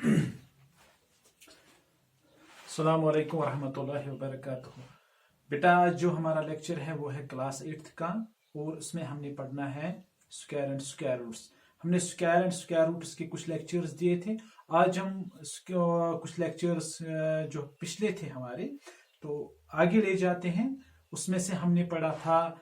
अस्सलाम वालेकुम रहमतुल्लाहि व बरकातुहू। बेटा आज जो हमारा लेक्चर है वो है क्लास 8th का, और उसमें हमने पढ़ना है स्क्वायर एंड स्क्वायर रूट्स। हमने स्क्वायर एंड स्क्वायर रूट्स के कुछ लेक्चर्स दिए थे। आज हम कुछ लेक्चर्स जो पिछले थे हमारे, तो आगे ले जाते हैं। उसमें से हमने पढ़ा था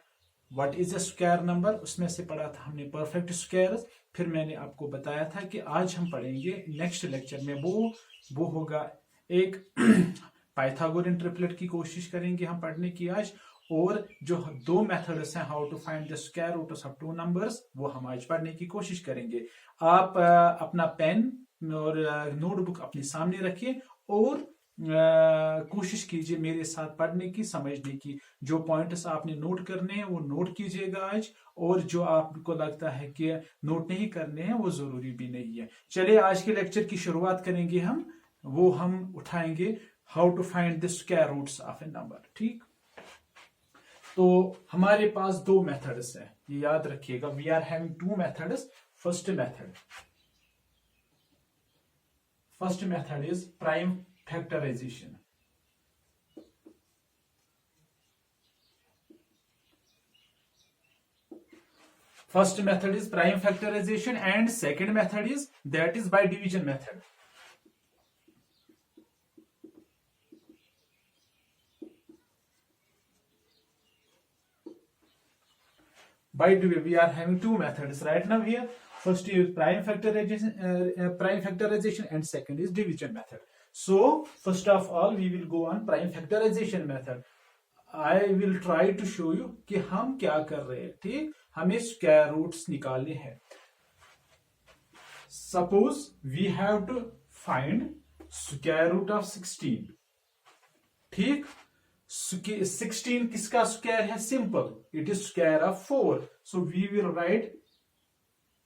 what is a square number, उसमें से पढ़ा था हमने परफेक्ट स्क्वायर्स। फिर मैंने आपको बताया था कि आज हम पढ़ेंगे नेक्स्ट लेक्चर में वो होगा एक पाइथागोरियन ट्रिपलेट की कोशिश करेंगे हम पढ़ने की आज। और जो दो मेथड्स हैं how to find the square roots of two numbers, वो हम आज पढ़ने की कोशिश करेंगे। आप अपना पेन और नोटबुक अपने सामने रखिए और कोशिश कीजिए मेरे साथ पढ़ने की, समझने की। जो पॉइंट्स आपने नोट करने हैं वो नोट कीजिएगा आज, और जो आपको लगता है कि नोट नहीं करने हैं वो जरूरी भी नहीं है। चलिए आज के लेक्चर की शुरुआत करेंगे हम उठाएंगे how to find the square roots of a number. ठीक, तो हमारे पास दो मेथड्स हैं, ये याद रखिएगा। We are having two methods. First method is prime factorisation. First method is prime factorization and second method is by division method. We are having two methods right now here. First is prime factorization and second is division method. So first of all we will go on prime factorization method. I will try to show you कि हम क्या कर रहे हैं। ठीक, हमें square roots निकालने हैं। Suppose we have to find square root of 16। ठीक, 16 किसका स्क्वायर है? Simple, it is square of 4। So we will write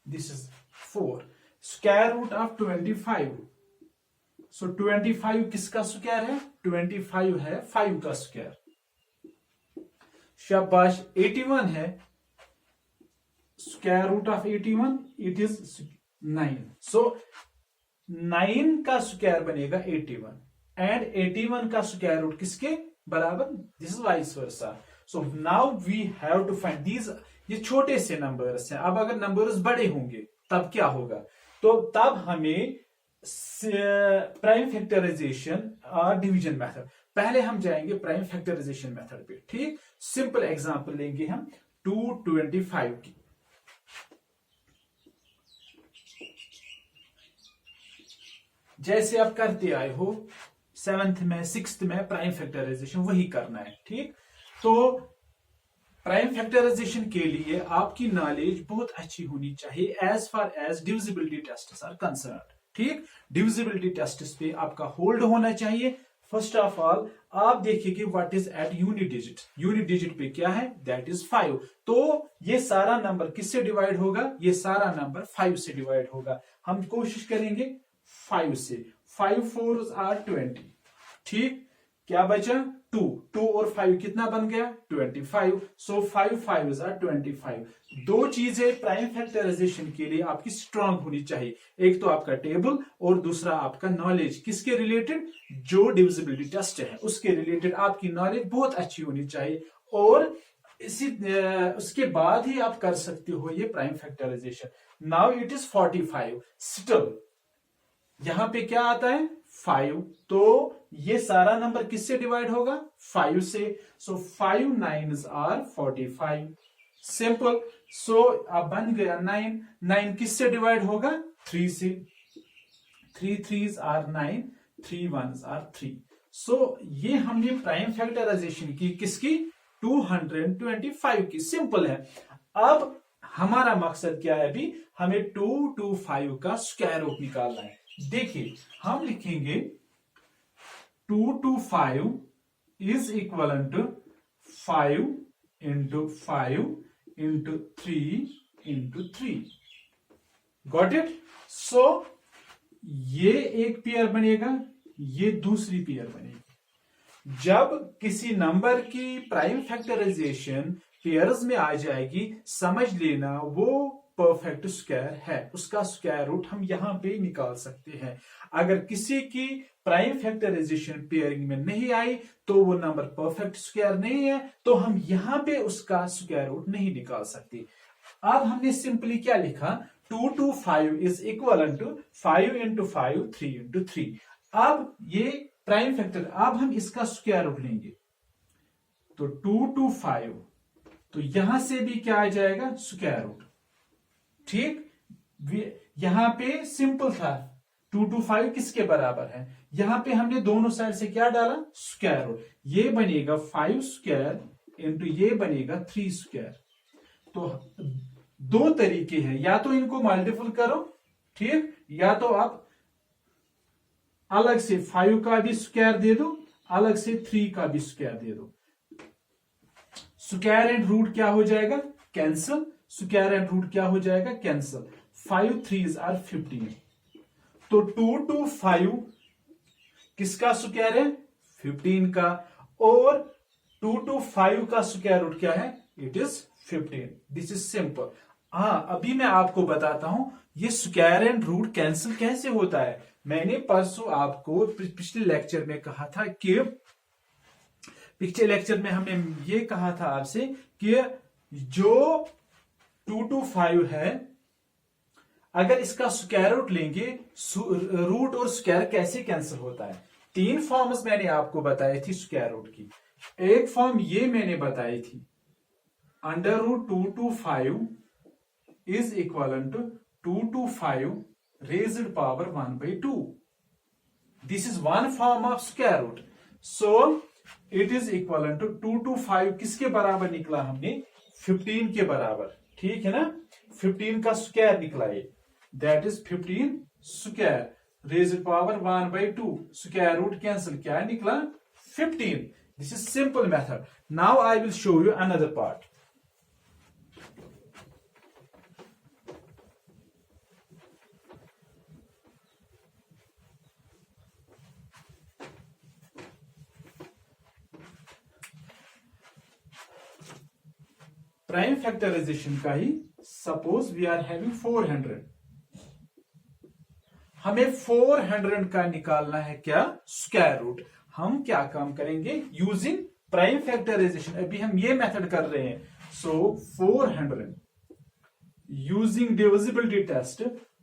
this is 4। Square root of 25। So 25 किसका स्क्वायर है? 25 है 5 का स्क्वायर। शाबाश। 81 है, square root of 81 it is 9। So 9 का स्क्वायर बनेगा 81 एंड 81 का स्क्वायर रूट किसके बराबर? This is vice versa. So now we have to find these. ये छोटे से नंबर्स हैं। अब अगर नंबर्स बड़े होंगे तब क्या होगा? तो तब हमें प्राइम फैक्टराइजेशन और डिवीजन मेथड। पहले हम जाएंगे प्राइम फैक्टराइजेशन मेथड पे। ठीक, सिंपल एग्जांपल लेंगे हम 225 की। जैसे आप करते आए हो 7th में 6th में, प्राइम फैक्टराइजेशन वही करना है। ठीक, तो प्राइम फैक्टराइजेशन के लिए आपकी नॉलेज बहुत अच्छी होनी चाहिए as far as divisibility tests are concerned. ठीक, डिविजिबिलिटी टेस्ट्स पे आपका होल्ड होना चाहिए। फर्स्ट ऑफ ऑल आप देखिए कि what is at unit digit. Unit digit पे क्या है? That is 5। तो ये सारा नंबर किससे डिवाइड होगा? ये सारा नंबर 5 से डिवाइड होगा। हम कोशिश करेंगे 5 से। 5 4s are 20। ठीक, क्या बचा? 2 और 5 कितना बन गया? 25। सो 5 5s are 25। दो चीजें प्राइम फैक्टराइजेशन के लिए आपकी स्ट्रांग होनी चाहिए। एक तो आपका टेबल और दूसरा आपका नॉलेज। किसके रिलेटेड? जो डिविजिबिलिटी टेस्ट है उसके रिलेटेड आपकी नॉलेज बहुत अच्छी होनी चाहिए। और उसके बाद ही आप कर सकते हो ये prime factorisation. Now it is 45। Still यहां पे क्या आता है? 5। तो ये सारा नंबर किससे डिवाइड होगा? 5 से। सो 5 9s are 45। सिंपल। सो अब बन गया 9। 9 किससे डिवाइड होगा? 3 से। 3 3s are 9, 3 1s are 3। सो ये हमने प्राइम फैक्टराइजेशन की किसकी? 225 की। सिंपल है। अब हमारा मकसद क्या है? अभी हमें 225 का स्क्वायर रूट निकालना है। देखिए हम लिखेंगे 225 is equal to 5 into 5 into 3 into 3। Got it? So ये एक पेयर बनेगा, ये दूसरी पेयर बनेगी। जब किसी नंबर की प्राइम फैक्टराइजेशन पेयर्स में आ जाएगी, समझ लेना वो परफेक्ट स्क्वायर है, उसका स्क्वायर रूट हम यहां पे निकाल सकते हैं। अगर किसी की प्राइम फैक्टराइजेशन पेयरिंग में नहीं आई तो वो नंबर परफेक्ट स्क्वायर नहीं है, तो हम यहां पे उसका स्क्वायर रूट नहीं निकाल सकते। अब हमने सिंपली क्या लिखा, 2 to 5 is equal to 5 into 5 3 into 3। अब ये प्राइम फैक्टर, अब हम इसका स्क्वायर रूट लेंगे तो 2 to 5, तो यहां से भी क्या आ जाएगा, स्क्वायर रूट। ठीक, यहां पे सिंपल था, 2 to 5 किसके बराबर है, यहां पे हमने दोनों साइड से क्या डाला, स्क्वायर रूट। ये बनेगा 5 स्क्वायर इंटू ये बनेगा 3 स्क्वायर। तो दो तरीके हैं, या तो इनको मल्टीपल करो, ठीक, या तो आप अलग से 5 का भी स्क्वायर दे दो, अलग से 3 का भी स्क्वायर दे दो। स्क्वायर एंड रूट क्या हो जाएगा, कैंसल। स्क्वायर एंड रूट क्या हो जाएगा, कैंसल। 5 3s are 15। तो 2 to 5 किसका स्क्वायर है, 15 का, और 2 to 5 का स्क्वायर रूट क्या है, it is 15। This is simple. अभी मैं आपको बताता हूं ये स्क्वायर एंड रूट कैंसिल कैसे होता है। मैंने परसों आपको पिछले लेक्चर में कहा था कि, पिछले लेक्चर में हमने ये कहा था आपसे कि जो 2 to 5 है, अगर इसका स्क्वायर रूट लेंगे, रूट और स्क्वायर कैसे कैंसिल होता है। 3 फॉर्म्स मैंने आपको बताई थी स्क्वायर रूट की। एक फॉर्म ये मैंने बताई थी, under root 2 to 5 is equal to 2 to 5 raised power 1/2। This is one form of square root. So it is equal to 2 to 5 किसके बराबर निकला हमने, 15 के बराबर, ठीक है ना। 15 का स्क्वायर निकला ये, that is 15 square raised power 1/2। Square root cancel, क्या निकला, 15। This is simple method. Now I will show you another part. Prime factorisation का ही, सपोज वी आर हैविंग 400, हमें 400 का निकालना है क्या, स्क्वायर रूट। हम क्या काम करेंगे, यूजिंग प्राइम फैक्टराइजेशन, अभी हम ये मेथड कर रहे हैं। So 400 using divisibility test,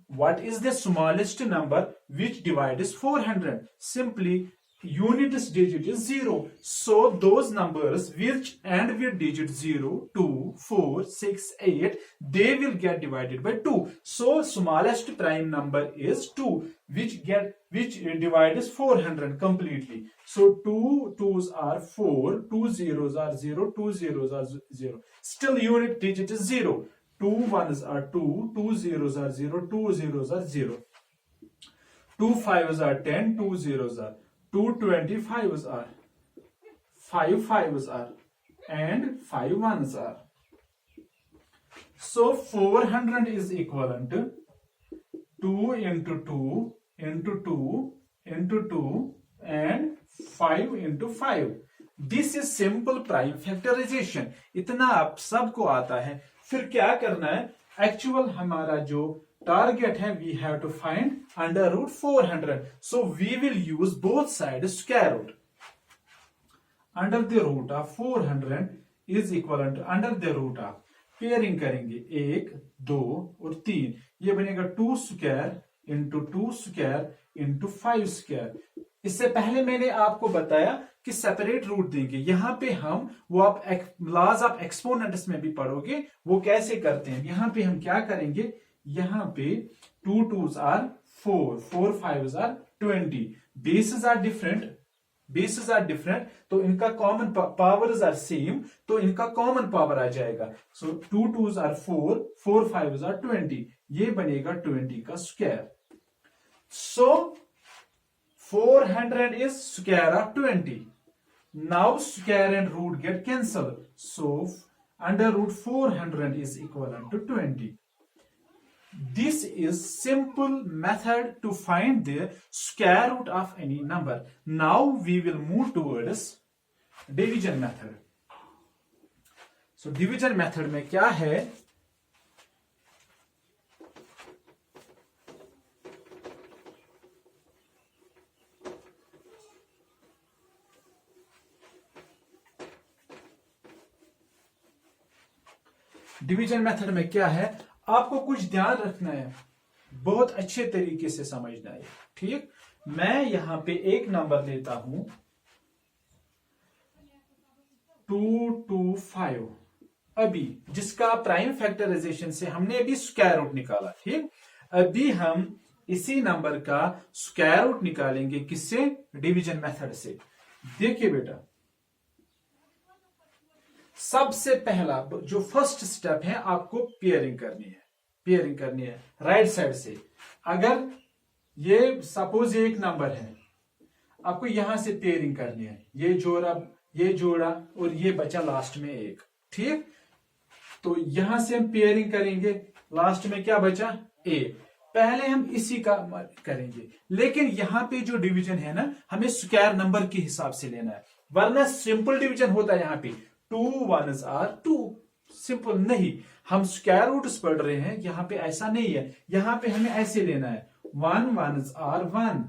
what is the smallest number which divides 400, simply units digit is 0, so those numbers which end with digit 0, 2, 4, 6, 8, they will get divided by 2. So smallest prime number is 2, which divides 400 completely. So 2 2s are 4, 2 zeros are 0, 2 zeros are 0, still unit digit is 0. 2 1s are 2, 2 zeros are 0, 2 zeros are 0, 2 5s are 10, 2 zeros are 2 25s are, 5 5s are, and 5 1s are. So 400 is equivalent to 2 into 2 into 2 into 2 and 5 into 5. This is simple prime factorization. इतना आप सबको आता है। फिर क्या करना है, actual हमारा जो टारगेट है, we have to find under root 400। So we will use both side square root. Under the root of 400 is equal to under the root of, pairing करेंगे 1 2 और 3, ये बनेगा 2 square into 2 square into 5 square. इससे पहले मैंने आपको बताया कि सेपरेट रूट देंगे। यहां पे हम, वो आप लॉज ऑफ एक्सपोनेंट्स में भी पढ़ोगे, वो कैसे करते हैं। यहां पे हम क्या करेंगे, यहां पे 2 2s are 4, 4 5s are 20, bases are different, तो इनका कॉमन पावर्स आर सेम, तो इनका कॉमन पावर आ जाएगा। सो 2 2s are 4, 4 5s are 20, ये बनेगा 20 का square. So 400 is square of 20. Now square and root get cancelled, so under root 400 is equivalent to 20. This is simple method to find the square root of any number. Now we will move towards division method. So division method में क्या है, division method में क्या है, आपको कुछ ध्यान रखना है, बहुत अच्छे तरीके से समझना है। ठीक, मैं यहां पे एक नंबर लेता हूं 225, अभी जिसका प्राइम फैक्टराइजेशन से हमने अभी स्क्वायर रूट निकाला। ठीक, अभी हम इसी नंबर का स्क्वायर रूट निकालेंगे, किससे, डिवीजन मेथड से। देखिए बेटा, सबसे पहला जो फर्स्ट स्टेप है, आपको पेयरिंग करनी है, पेयरिंग करनी है राइट साइड से। अगर ये सपोज एक नंबर है, आपको यहां से पेयरिंग करनी है, ये जोड़ा और ये बचा लास्ट में एक। ठीक, तो यहां से हम पेयरिंग करेंगे, लास्ट में क्या बचा, ए। पहले हम इसी का करेंगे, लेकिन यहां पे जो डिवीजन है ना, हमें स्क्वायर नंबर के हिसाब से लेना है, वरना सिंपल डिवीजन होता है यहाँ पे 2 1s are 2, सिंपल नहीं। हम स्क्वायर रूट्स पढ़ रहे हैं, यहाँ पे ऐसा नहीं है, यहाँ पे हमें ऐसे लेना है 1 1s are 1,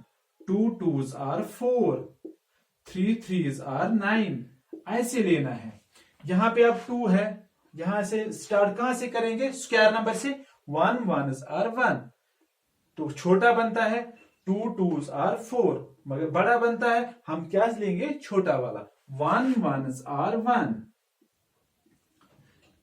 2 2s are 4, 3 3s are 9, ऐसे लेना है। यहाँ पे अब 2 है, यहां से स्टार्ट कहां से करेंगे, स्क्वायर नंबर से। 1 1s are 1, तो छोटा बनता है 2 2s are 4, मगर बड़ा बनता है, हम क्या लेंगे, छोटा वाला 1 1s are 1।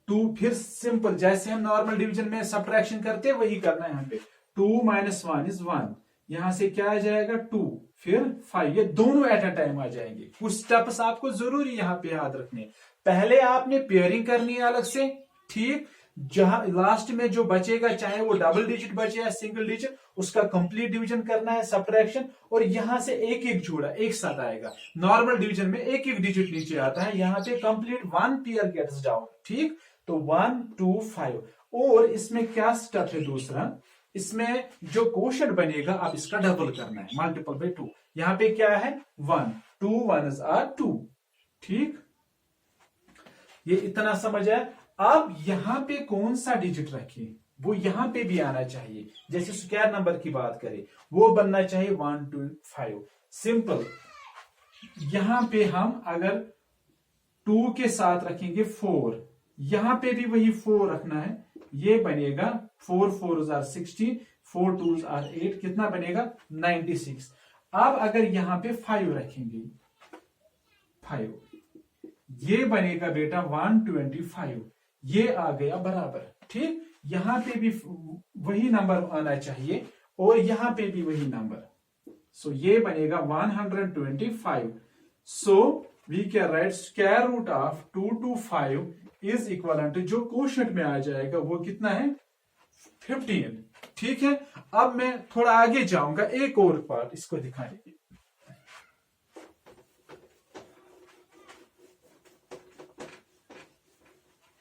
2 फिर सिंपल, जैसे हम नॉर्मल डिवीजन में सब्ट्रैक्शन करते हैं वही करना है यहाँ पे। 2 - 1 is 1, यहां से क्या आ जाएगा 2, फिर 5, ये दोनों एट अ टाइम आ जाएंगे। कुछ स्टेप्स आपको जरूरी यहाँ पे याद रखने, पहले आपने पेयरिंग करनी है अलग से। ठीक, जहां लास्ट में जो बचेगा, चाहे वो डबल डिजिट बचे या सिंगल डिजिट, उसका कंप्लीट डिवीजन करना है, सब्ट्रैक्शन। और यहां से एक एक जोड़ा एक साथ आएगा। नॉर्मल डिवीजन में एक एक डिजिट नीचे आता है, यहां पे कंप्लीट 1 पेयर गेट्स डाउन। ठीक, तो 1 2 5। और इसमें क्या स्टेप है दूसरा, इसमें जो क्वोशंट बनेगा, अब इसका डबल करना है, मल्टीपल बाय 2। यहां पे क्या है 1, 2 1s are 2। ठीक, ये इतना समझ आया। अब यहां पे कौन सा डिजिट रखें, वो यहां पे भी आना चाहिए। जैसे स्क्वायर नंबर की बात करें, वो बनना चाहिए 1 2 5, सिंपल। यहां पे हम अगर 2 के साथ रखेंगे 4, यहां पे भी वही 4 रखना है, ये बनेगा 4 4s are 16, 4 2s are 8, कितना बनेगा 96। अब अगर यहां पे 5 रखेंगे, 5, ये बनेगा बेटा 125, ये आ गया बराबर। ठीक, यहां पे भी वही नंबर आना चाहिए और यहां पे भी वही नंबर, सो ये बनेगा 125। So we can write square root of 225 is equal to, जो क्वोशंट में आ जाएगा वो कितना है 15। ठीक है, अब मैं थोड़ा आगे जाऊंगा, एक और पार्ट इसको दिखाने के।